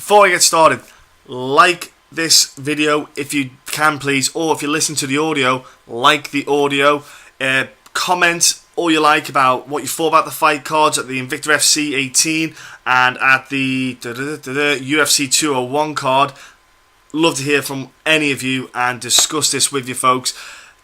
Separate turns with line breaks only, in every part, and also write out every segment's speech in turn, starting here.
before I get started, like this video if you can please, or if you listen to the audio, like the audio, comment all you like about what you thought about the fight cards at the Invicta FC 18 and at the UFC 201 card. Love to hear from any of you and discuss this with you folks.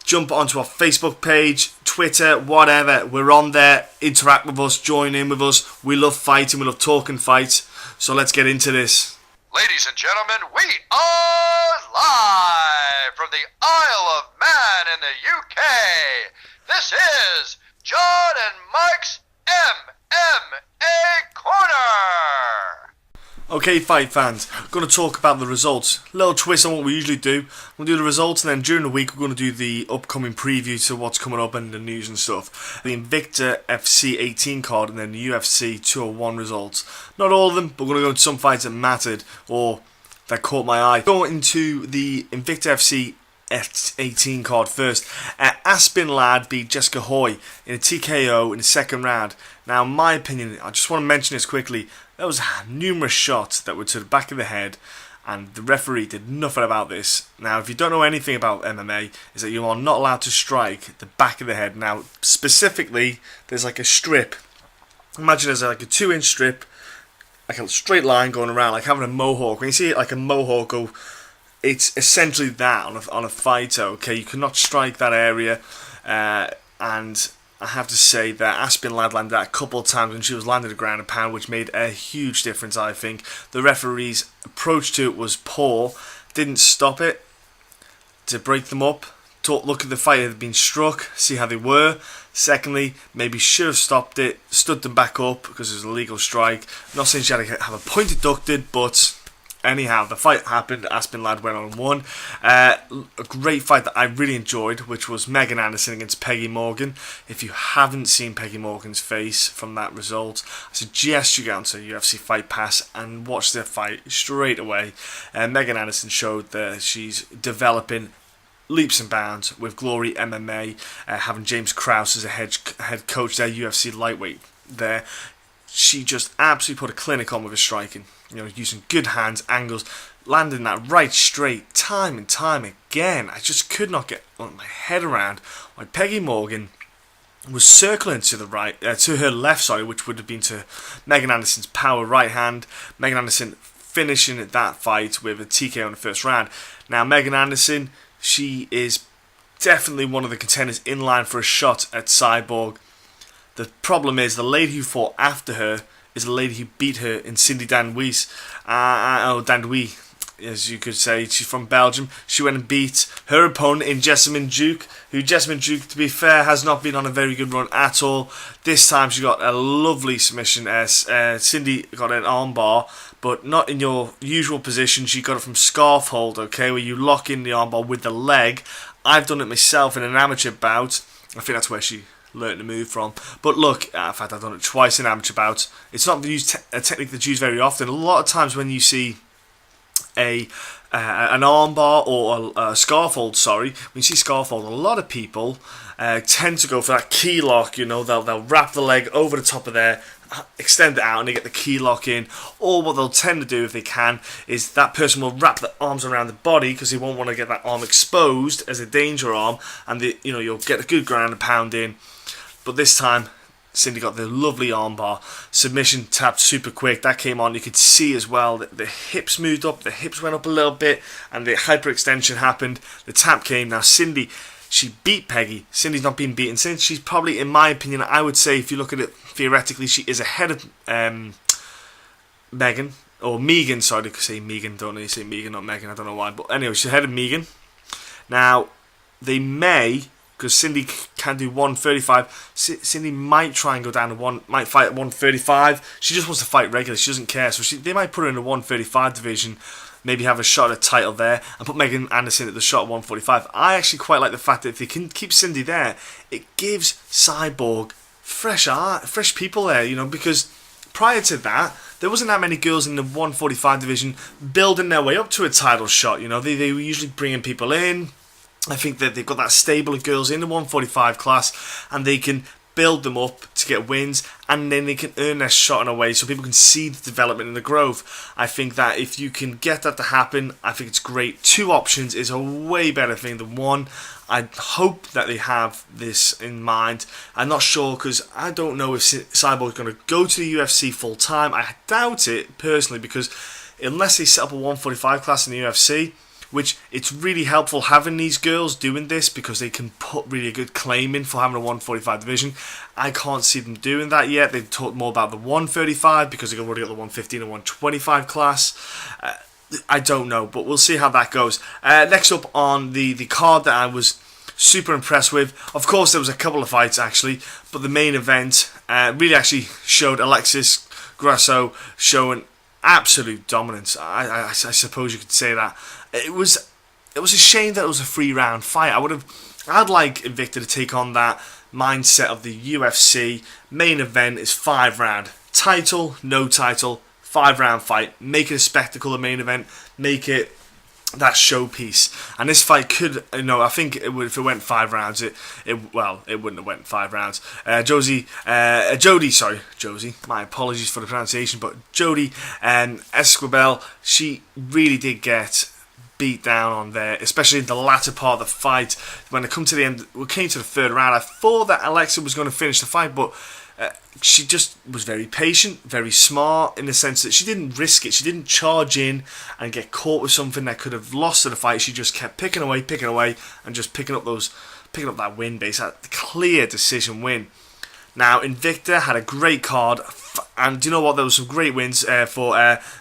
Jump onto our Facebook page, Twitter, whatever. We're on there. Interact with us, join in with us. We love fighting, we love talking fights. So let's get into this.
Ladies and gentlemen, we are live from the Isle of Man in the UK. This is John and Mike's MMA Corner.
Okay, fight fans, I'm going to talk about the results. Little twist on what we usually do. We'll do the results, and then during the week we're going to do the upcoming preview to what's coming up and the news and stuff. The Invicta FC 18 card and then the UFC 201 results. Not all of them, but we're going to go into some fights that mattered or that caught my eye. Go into the Invicta FC 18 card first. Aspen Ladd beat Jessica Hoy in a TKO in the second round. Now, in my opinion, I just want to mention this quickly. There was numerous shots that were to the back of the head, and the referee did nothing about this. Now, if you don't know anything about MMA, is that you are not allowed to strike the back of the head. Now, specifically, there's like a strip. Imagine there's like a 2-inch strip, like a straight line going around, like having a mohawk. When you see it like a mohawk go, it's essentially that on a fighter. Okay, you cannot strike that area, and I have to say that Aspen Ladd landed that a couple of times when she was landing the ground and pound, which made a huge difference, I think. The referee's approach to it was poor, didn't stop it to break them up, look at the fight that had been struck, see how they were. Secondly, maybe should have stopped it, stood them back up because it was a legal strike. Not saying she had to have a point deducted, but anyhow, the fight happened. Aspen Ladd went on and won. A great fight that I really enjoyed, which was Megan Anderson against Peggy Morgan. If you haven't seen Peggy Morgan's face from that result, I suggest you get onto UFC Fight Pass and watch their fight straight away. Megan Anderson showed that she's developing leaps and bounds with Glory MMA, having James Krause as a head coach there, UFC lightweight there. She just absolutely put a clinic on with her striking. You know, using good hands, angles, landing that right straight time and time again. I just could not get my head around why Peggy Morgan was circling to the right, to her left, sorry, which would have been to Megan Anderson's power right hand. Megan Anderson finishing that fight with a TKO in the first round. Now, Megan Anderson, she is definitely one of the contenders in line for a shot at Cyborg. The problem is the lady who fought after her is the lady who beat her in Cindy Danduis, Danduis, as you could say. She's from Belgium. She went and beat her opponent in Jessamine Duke, who Jessamine Duke, to be fair, has not been on a very good run at all. This time she got a lovely submission. Cindy got an armbar, but not in your usual position. She got it from scarf hold, okay, where you lock in the armbar with the leg. I've done it myself in an amateur bout. I think that's where she learned to move from. But look, in fact, I've done it twice in amateur bouts. It's not a technique that's used very often. A lot of times when you see an armbar or a scarf hold, when you see scarf hold, a lot of people tend to go for that key lock. You know, they'll wrap the leg over the top of there, extend it out, and they get the key lock in. Or what they'll tend to do, if they can, is that person will wrap the arms around the body because they won't want to get that arm exposed as a danger arm, and you'll get a good ground and pound in. But this time, Cindy got the lovely armbar. Submission tapped super quick. That came on. You could see as well that the hips moved up. The hips went up a little bit. And the hyperextension happened. The tap came. Now, Cindy, she beat Peggy. Cindy's not been beaten since. She's probably, in my opinion, I would say, if you look at it theoretically, she is ahead of Megan. Or Megan, sorry, I could say Megan. Don't know, you say Megan, not Megan. I don't know why. But anyway, she's ahead of Megan. Now, they may, because Cindy can do 135. Cindy might try and go down to might fight at 135. She just wants to fight regularly. She doesn't care. So they might put her in the 135 division, maybe have a shot at a title there, and put Megan Anderson at the shot at 145. I actually quite like the fact that if they can keep Cindy there, it gives Cyborg fresh people there, you know, because prior to that, there wasn't that many girls in the 145 division building their way up to a title shot. You know, they were usually bringing people in. I think that they've got that stable of girls in the 145 class, and they can build them up to get wins, and then they can earn their shot in a way so people can see the development and the growth. I think that if you can get that to happen, I think it's great. 2 options is a way better thing than 1. I hope that they have this in mind. I'm not sure, because I don't know if Cyborg is going to go to the UFC full time. I doubt it personally, because unless they set up a 145 class in the UFC, which it's really helpful having these girls doing this, because they can put really a good claim in for having a 145 division. I can't see them doing that yet. They've talked more about the 135 because they've already got the 115 and 125 class. I don't know, but we'll see how that goes. Next up on the card that I was super impressed with, of course there was a couple of fights actually, but the main event really actually showed Alexis Grasso showing absolute dominance. I suppose you could say that. It was a shame that it was a 3-round fight. I'd like Invicta to take on that mindset of the UFC. Main event is 5-round. Title, no title, 5-round fight. Make it a spectacle, the main event. Make it that showpiece. And this fight could, I think it would, if it went 5 rounds, it wouldn't have went 5 rounds. Josie, my apologies for the pronunciation, but Jodie Esquibel, she really did get beat down on there, especially in the latter part of the fight. When it came to the end, we came to the 3rd round, I thought that Alexa was going to finish the fight, but she just was very patient, very smart, in the sense that she didn't risk it. She didn't charge in and get caught with something that could have lost her the fight. She just kept picking away, and just picking up that win base, that clear decision win. Now, Invicta had a great card, and do you know what? There was some great wins for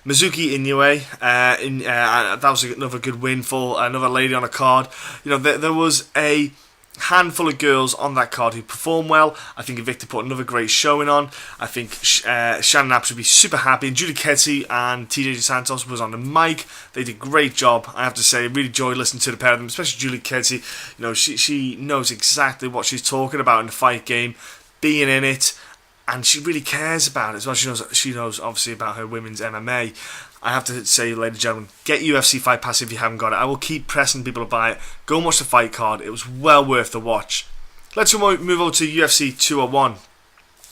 Mizuki Inoue. That was another good win for another lady on a card. There was a handful of girls on that card who performed well. I think Invicta put another great showing on. I think Shannon Apps would be super happy. And Julie Kedzie and TJ Santos was on the mic. They did a great job, I have to say. I really enjoyed listening to the pair of them, especially Julie Kedzie. She knows exactly what she's talking about in the fight game, being in it, and she really cares about it as well. She knows obviously about her women's MMA. I have to say, ladies and gentlemen, get UFC Fight Pass if you haven't got it. I will keep pressing people to buy it. Go and watch the fight card. It was well worth the watch. Let's move over to UFC 201.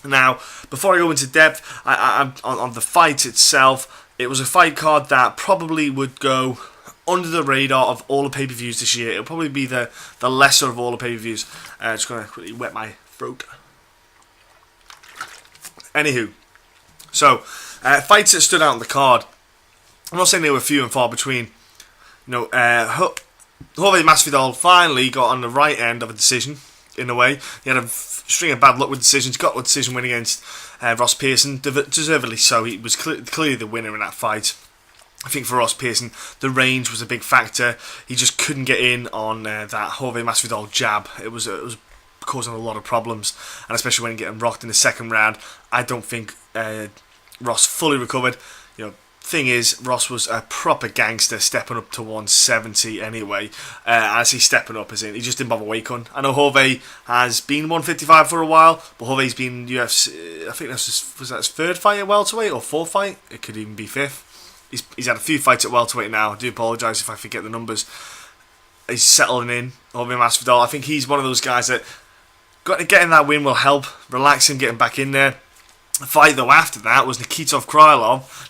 Now, before I go into depth on the fight itself, it was a fight card that probably would go under the radar of all the pay-per-views this year. It'll probably be the lesser of all the pay-per-views. Just going to quickly wet my throat. Anywho, so fights that stood out on the card. I'm not saying they were few and far between. Jorge Masvidal finally got on the right end of a decision, in a way. He had a string of bad luck with decisions. Got a decision win against Ross Pearson, deservedly so. He was clearly the winner in that fight. I think for Ross Pearson, the range was a big factor. He just couldn't get in on that Jorge Masvidal jab. It was causing a lot of problems, and especially when getting rocked in the 2nd round. I don't think Ross fully recovered. Thing is, Ross was a proper gangster, stepping up to 170 anyway. As he's stepping up, as in he just didn't bother weight cutting. I know Jorge has been 155 for a while, but Jorge's been UFC. I think was that his 3rd fight at welterweight or 4th fight? It could even be 5th. He's had a few fights at welterweight now. I do apologise if I forget the numbers. He's settling in. Jorge Masvidal. I think he's one of those guys that getting that win will help relax him, getting back in there. The fight, though, after that was Nikita Krylov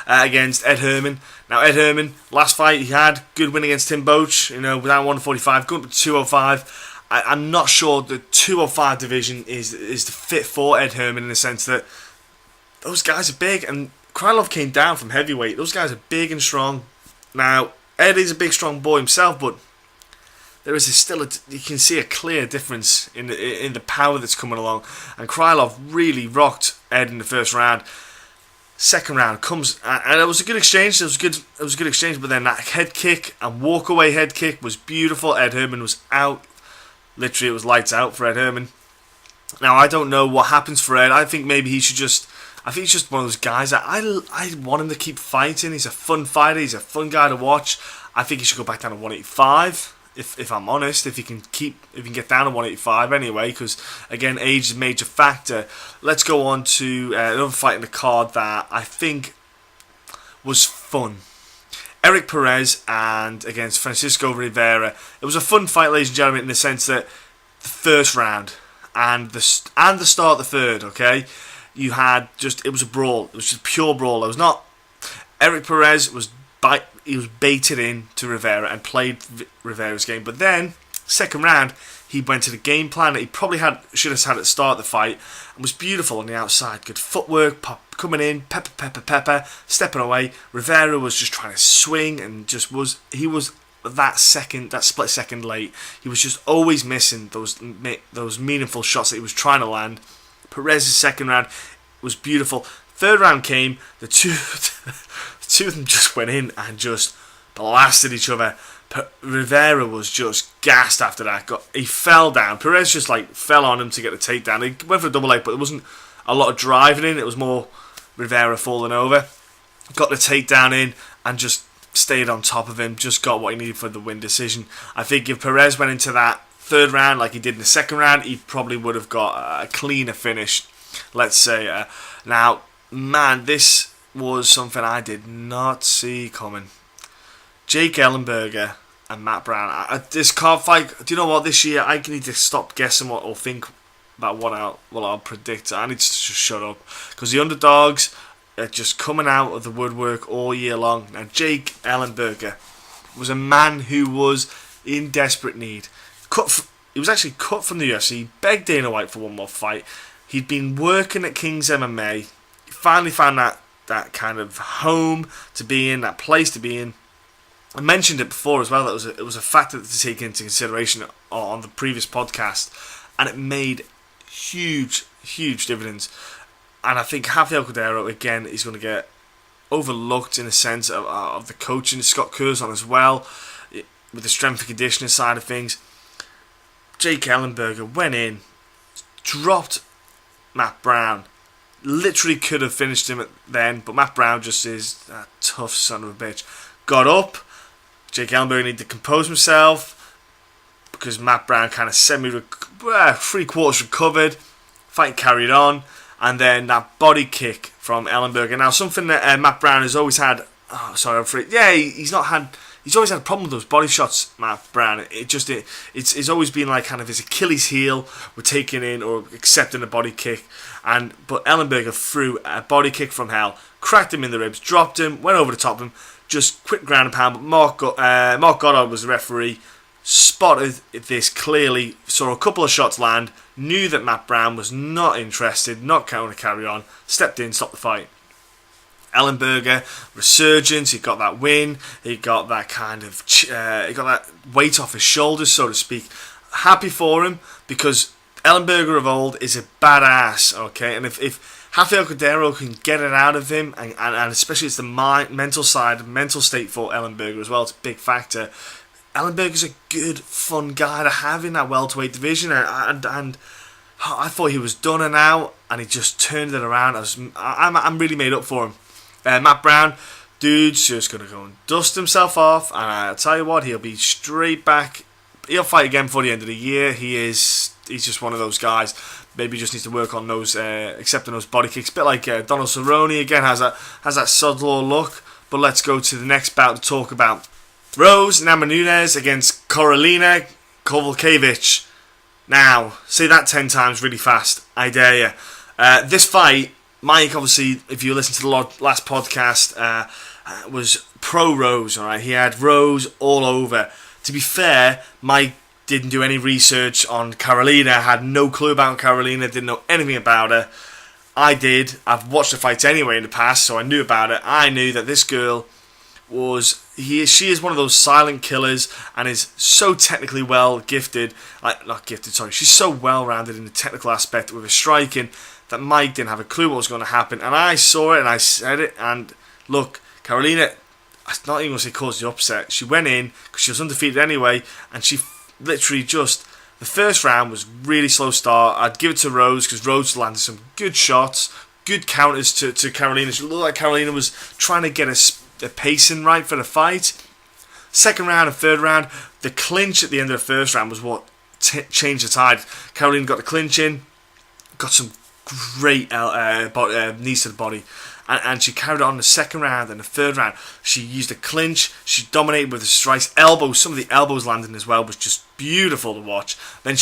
against Ed Herman. Now, Ed Herman, last fight he had, good win against Tim Boach, without 145, going up to 205. I'm not sure the 205 division is the fit for Ed Herman, in the sense that those guys are big, and Krylov came down from heavyweight. Those guys are big and strong. Now, Ed is a big, strong boy himself, but there is you can see a clear difference in the power that's coming along. And Krylov really rocked Ed in the 1st round. 2nd round comes, and it was a good exchange. It was a good exchange, but then that head kick and walk away head kick was beautiful. Ed Herman was out. Literally, it was lights out for Ed Herman. Now, I don't know what happens for Ed. I think maybe he should just. I think he's just one of those guys that I want him to keep fighting. He's a fun fighter. He's a fun guy to watch. I think he should go back down to 185. If I'm honest, if he can get down to 185 anyway, because again, age is a major factor. Let's go on to another fight in the card that I think was fun. Eric Perez and against Francisco Rivera. It was a fun fight, ladies and gentlemen, in the sense that the 1st round, and the start of the third. Okay, you had it was a brawl. It was just pure brawl. It was not. Eric Perez was baited in to Rivera and played Rivera's game, but then second round he went to the game plan that he probably should have had at the start of the fight, and was beautiful on the outside. Good footwork, coming in, pepper, stepping away. Rivera was just trying to swing and he was that split second late. He was just always missing those meaningful shots that he was trying to land. Perez's second round was beautiful. Third round came, the two of them just went in and just blasted each other. Rivera was just gassed after that. He fell down. Perez just fell on him to get the takedown. He went for a double leg, but there wasn't a lot of driving in. It was more Rivera falling over. Got the takedown in and just stayed on top of him. Just got what he needed for the win decision. I think if Perez went into that third round like he did in the second round, he probably would have got a cleaner finish, let's say. Now, man, this was something I did not see coming. Jake Ellenberger and Matt Brown. This card fight, do you know what? This year I need to stop guessing or think about what I'll predict. I need to just shut up, because the underdogs are just coming out of the woodwork all year long. Now, Jake Ellenberger was a man who was in desperate need. He was actually cut from the UFC. He begged Dana White for one more fight. He'd been working at King's MMA. He finally found that kind of home to be in, that place to be in. I mentioned it before as well, that it was a factor to take into consideration on the previous podcast, and it made huge dividends. And I think Rafael Cordeiro, again, is going to get overlooked in a sense of the coaching. Scott Curzon as well, with the strength and conditioning side of things. Jake Ellenberger went in, dropped Matt Brown. Literally could have finished him then, but Matt Brown just is a tough son of a bitch. Got up. Jake Ellenberger needed to compose himself, because Matt Brown kind of three-quarters recovered. Fight carried on, and then that body kick from Ellenberger. Now, something that Matt Brown has always had. Oh, sorry, I'm afraid. Yeah, he's always had a problem with those body shots, Matt Brown. It's always been kind of his Achilles heel with taking in or accepting a body kick. But Ellenberger threw a body kick from hell, cracked him in the ribs, dropped him, went over the top of him, just quick ground and pound. But Mark Goddard was the referee, spotted this clearly, saw a couple of shots land, knew that Matt Brown was not interested, not going to carry on, stepped in, stopped the fight. Ellenberger, resurgence, he got that win, he got that kind of, he got that weight off his shoulders, so to speak. Happy for him, because Ellenberger of old is a badass, okay? And if Rafael Cordeiro can get it out of him, and especially it's the mental state for Ellenberger as well, it's a big factor. Ellenberger's a good, fun guy to have in that welterweight division, and I thought he was done and out, and he just turned it around. I'm really made up for him. Matt Brown, dude's just going to go and dust himself off, and I'll tell you what, he'll be straight back. He'll fight again before the end of the year. He's just one of those guys. Maybe just needs to work on those, accepting those body kicks. A bit like Donald Cerrone, again, has that subtle look. But let's go to the next bout to talk about. Rose Namajunas against Karolina Kowalkiewicz. Now, say that 10 times really fast, I dare you. This fight, Mike, obviously, if you listen to the last podcast, was pro Rose, alright? He had Rose all over. To be fair, Mike didn't do any research on Karolina, had no clue about Karolina, didn't know anything about her. I did. I've watched the fights anyway in the past, so I knew about it. I knew that this girl she is one of those silent killers, and is so technically gifted. She's so well-rounded in the technical aspect with her striking that Mike didn't have a clue what was going to happen. And I saw it, and I said it, and look, Karolina, I'm not even going to say caused the upset. She went in, because she was undefeated anyway, and she literally just, the first round was really slow start. I'd give it to Rose, because Rose landed some good shots, good counters to Karolina. She looked like Karolina was trying to get a pacing right for the fight. Second round and third round, the clinch at the end of the first round was what changed the tide. Karolina got the clinch in, got some great knees to the body, and she carried it on the second round and the third round. She used a clinch. She dominated with the strikes, elbows. Some of the elbows landing as well was just beautiful to watch. Then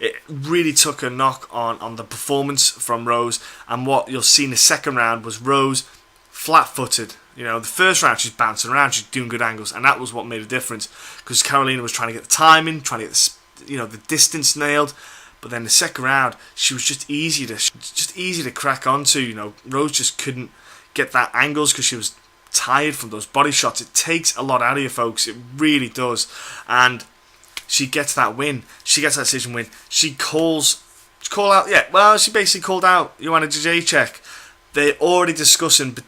it really took a knock on the performance from Rose. And what you'll see in the second round was Rose flat-footed. The first round she's bouncing around, she's doing good angles, and that was what made a difference, because Carolina was trying to get the timing, trying to get the distance nailed. But then the second round, she was just easy to crack onto. Rose just couldn't get that angles because she was tired from those body shots. It takes a lot out of you, folks. It really does. And she gets that win. She gets that decision win. She basically called out Joanna Jędrzejczyk. They're already discussing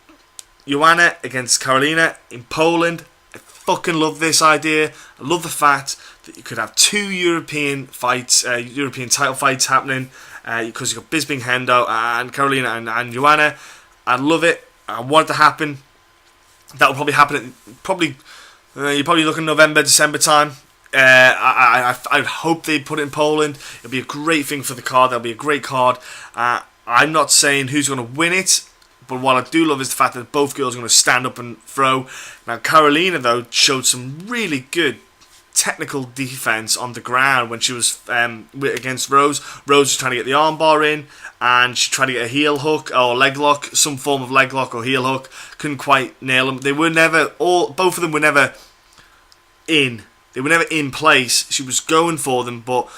Joanna against Carolina in Poland. I fucking love this idea. I love the fact that you could have two European title fights happening, because you've got Bisping Hendo and Carolina and Joanna. I love it. I want it to happen. That will probably happen you're probably looking November, December time. I hope they put it in Poland. It'll be a great thing for the card. That'll be a great card. I'm not saying who's going to win it, but what I do love is the fact that both girls are going to stand up and throw. Now, Carolina, though, showed some really good technical defense on the ground when she was against Rose. Rose was trying to get the armbar in, and she tried to get a heel hook or leg lock, some form of leg lock or heel hook. Couldn't quite nail them. Both of them were never in. They were never in place. She was going for them, but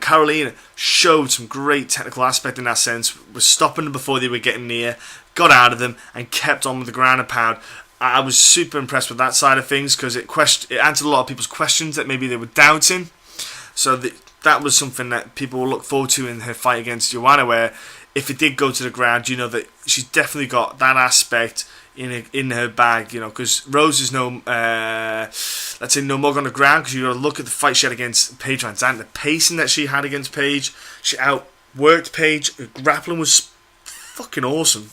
Carolina showed some great technical aspect in that sense. Was stopping them before they were getting near, got out of them, and kept on with the ground and pound. I was super impressed with that side of things, because it answered a lot of people's questions that maybe they were doubting. So that was something that people will look forward to in her fight against Joanna, where if it did go to the ground, that she's definitely got that aspect in her bag, because Rose is no mug on the ground, because you got to look at the fight she had against Paige Van Zandt, the pacing that she had against Paige. She outworked Paige. Her grappling was fucking awesome.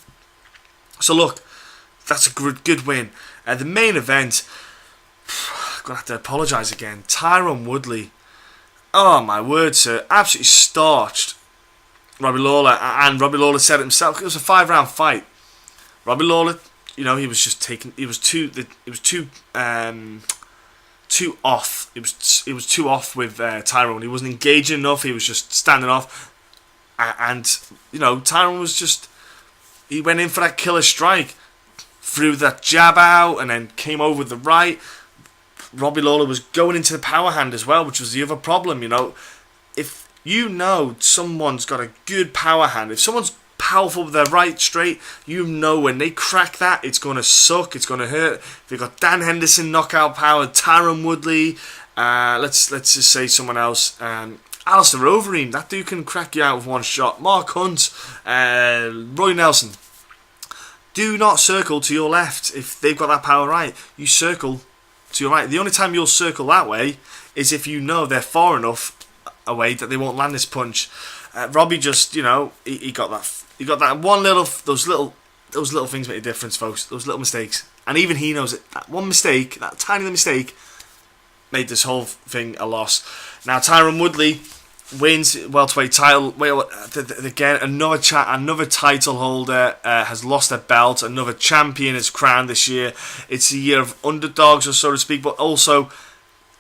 So look, that's a good win. The main event, I'm going to have to apologise again. Tyron Woodley, oh my word, sir, absolutely starched Robbie Lawler, and Robbie Lawler said it himself. It was a 5-round fight. Robbie Lawler, he was just too off. It was too off with Tyron. He wasn't engaging enough. He was just standing off, and Tyron was just, he went in for that killer strike, threw that jab out, and then came over with the right. Robbie Lawler was going into the power hand as well, which was the other problem. If someone's got a good power hand, if someone's powerful with their right straight, when they crack that, it's going to suck, it's going to hurt. They've got Dan Henderson knockout power, Tyron Woodley, let's just say someone else, Alistair Overeem, that dude can crack you out with one shot. Mark Hunt, Roy Nelson. Do not circle to your left. If they've got that power right, you circle to your right. The only time you'll circle that way is if they're far enough away that they won't land this punch. Robbie just, he got that one those little things make a difference, folks. Those little mistakes, and even he knows it. That one mistake, that tiny little mistake, made this whole thing a loss. Now Tyron Woodley wins welterweight title. Again, another title holder has lost their belt. Another champion is crowned this year. It's a year of underdogs, or so to speak, but also,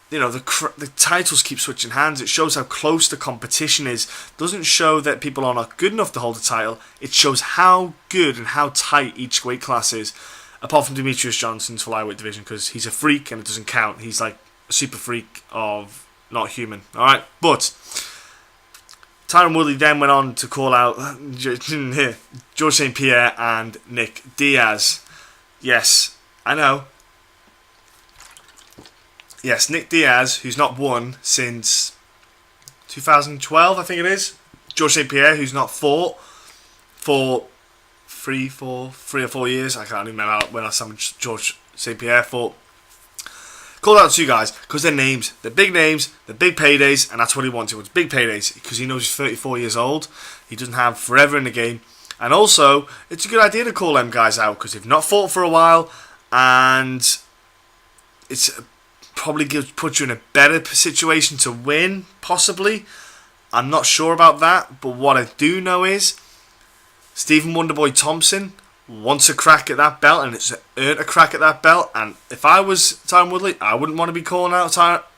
the titles keep switching hands. It shows how close the competition is. It doesn't show that people are not good enough to hold the title. It shows how good and how tight each weight class is. Apart from Demetrius Johnson's flyweight division, because he's a freak and it doesn't count. He's like a super freak of not human. All right, but Tyron Woodley then went on to call out George St. Pierre and Nick Diaz. Yes, I know. Yes, Nick Diaz, who's not won since 2012, I think it is. George St. Pierre, who's not fought for 3 or 4 years. I can't remember when last time George St. Pierre fought. Called out the two guys because they're names. They're big names, they're big paydays, and that's what he wants. He wants big paydays because he knows he's 34 years old. He doesn't have forever in the game. And also, it's a good idea to call them guys out because they've not fought for a while, and it's probably puts you in a better situation to win, possibly. I'm not sure about that, but what I do know is Stephen Wonderboy Thompson wants a crack at that belt, and it's earned a crack at that belt. And if I was Tyron Woodley, I wouldn't want to be calling out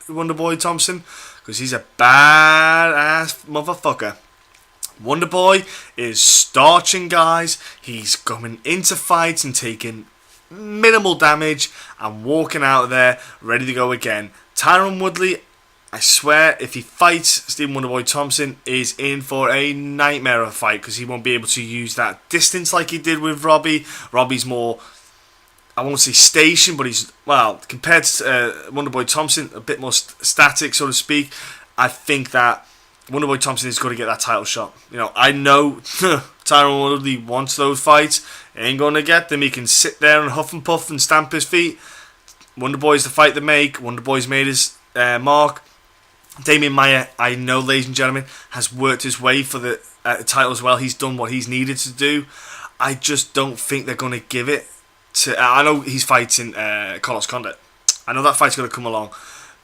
Wonderboy Thompson, because he's a badass motherfucker. Wonderboy is starching guys. He's coming into fights and taking minimal damage and walking out of there ready to go again. Tyron Woodley, I swear, if he fights Stephen Wonderboy Thompson, is in for a nightmare of a fight, because he won't be able to use that distance like he did with Robbie. Robbie's more, I won't say station, but he's, well, compared to Wonderboy Thompson, a bit more static, so to speak. I think that Wonderboy Thompson is going to get that title shot. You know, I know Tyron Woodley wants those fights. He ain't going to get them. He can sit there and huff and puff and stamp his feet. Wonderboy's the fight to make. Wonderboy's made his mark. Damian Maia, I know, ladies and gentlemen, has worked his way for the title as well. He's done what he's needed to do. I just don't think they're going to give it to... I know he's fighting Carlos Condit. I know that fight's going to come along.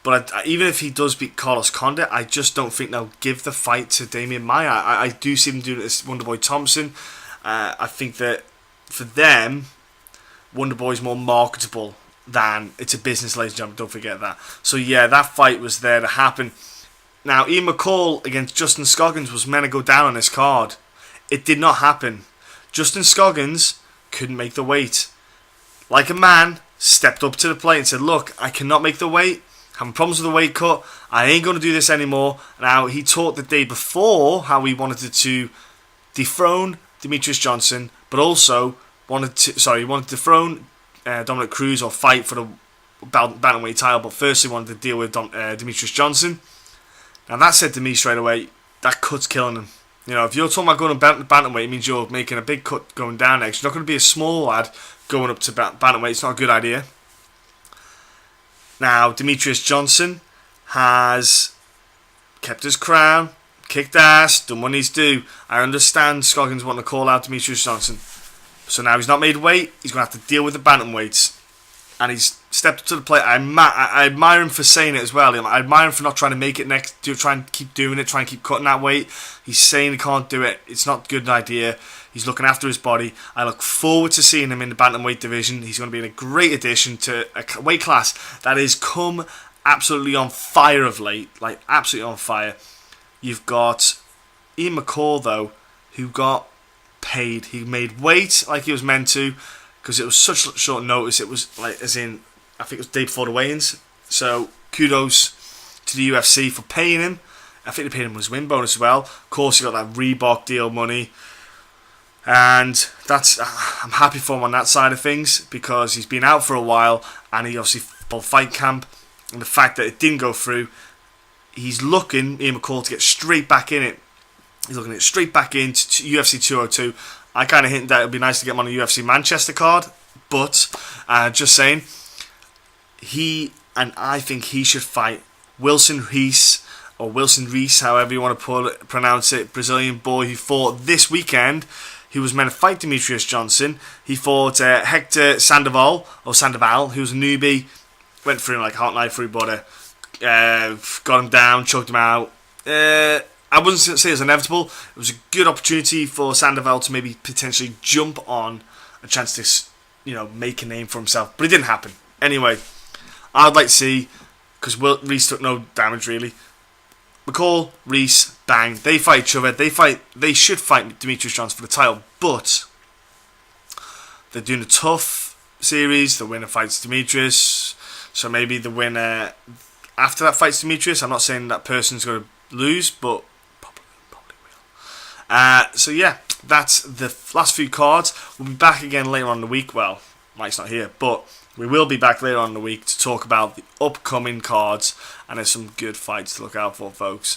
But even if he does beat Carlos Condit, I just don't think they'll give the fight to Damian Maia. I do see them doing it as Wonderboy Thompson. I think that for them, Wonderboy's more marketable than it's a business, ladies and gentlemen. Don't forget that. So yeah, that fight was there to happen. Now, Ian McCall against Justin Scoggins was meant to go down on this card. It did not happen. Justin Scoggins couldn't make the weight. Like a man, stepped up to the plate and said, look, I cannot make the weight. Having problems with the weight cut. I ain't going to do this anymore. Now, he talked the day before how he wanted to dethrone Demetrius Johnson, but also he wanted to dethrone Dominic Cruz or fight for the bantamweight title, but first he wanted to deal with Demetrius Johnson. Now, that said to me straight away, that cut's killing him. You know, if you're talking about going to bantamweight, it means you're making a big cut going down next. You're not going to be a small lad going up to bantamweight. It's not a good idea. Now, Demetrius Johnson has kept his crown, kicked ass, done what he's due. I understand Scoggins wanting to call out Demetrius Johnson. So now he's not made weight, he's going to have to deal with the bantamweights. And he's stepped up to the plate. I admire him for saying it as well. I admire him for not trying to make it next, to try and keep doing it, try and keep cutting that weight. He's saying he can't do it. It's not a good idea. He's looking after his body. I look forward to seeing him in the bantamweight division. He's going to be a great addition to a weight class that has come absolutely on fire of late. Like, absolutely on fire. You've got Ian McCall, though, who got paid. He made weight like he was meant to, because it was such short notice. It was like, as in, I think it was the day before the weigh-ins. So kudos to the UFC for paying him. I think they paid him his win bonus as well. Of course, he got that Reebok deal money, and that's, I'm happy for him on that side of things, because he's been out for a while, and he obviously pulled fight camp, and the fact that it didn't go through, he's looking, Ian McCall, to get straight back in it. He's looking to get straight back into UFC 202. I kind of hinted that it would be nice to get him on a UFC Manchester card, but just saying, I think he should fight Wilson Reis, or Wilson Reis, however you want to pronounce it, Brazilian boy who fought this weekend. He was meant to fight Demetrius Johnson. He fought Hector Sandoval, who was a newbie, went through him like hot knife through butter, got him down, choked him out. I wouldn't say it was inevitable. It was a good opportunity for Sandoval to maybe potentially jump on a chance to, you know, make a name for himself. But it didn't happen. Anyway, I'd like to see, because Reis took no damage really. McCall, Reis, bang. They fight each other. They should fight Demetrius Johnson for the title. But they're doing a tough series. The winner fights Demetrius. So maybe the winner after that fights Demetrius. I'm not saying that person's going to lose, but probably will. So yeah, that's the last few cards. We'll be back again later on in the week. Well, Mike's not here, but we will be back later on in the week to talk about the upcoming cards, and there's some good fights to look out for, folks.